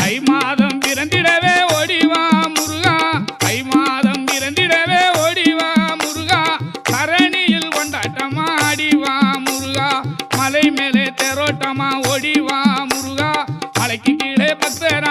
தை மாதம் பிறந்திடவே ஓடிவா முருகா தை மாதம் பிறந்திடவே ஓடிவா முருகா தரணியில் கொண்டாட்டமா ஆடிவா முருகா மலை மேலே தேரோட்டமா ஓடிவா முருகா மலைக்கு கீழே பக்தரா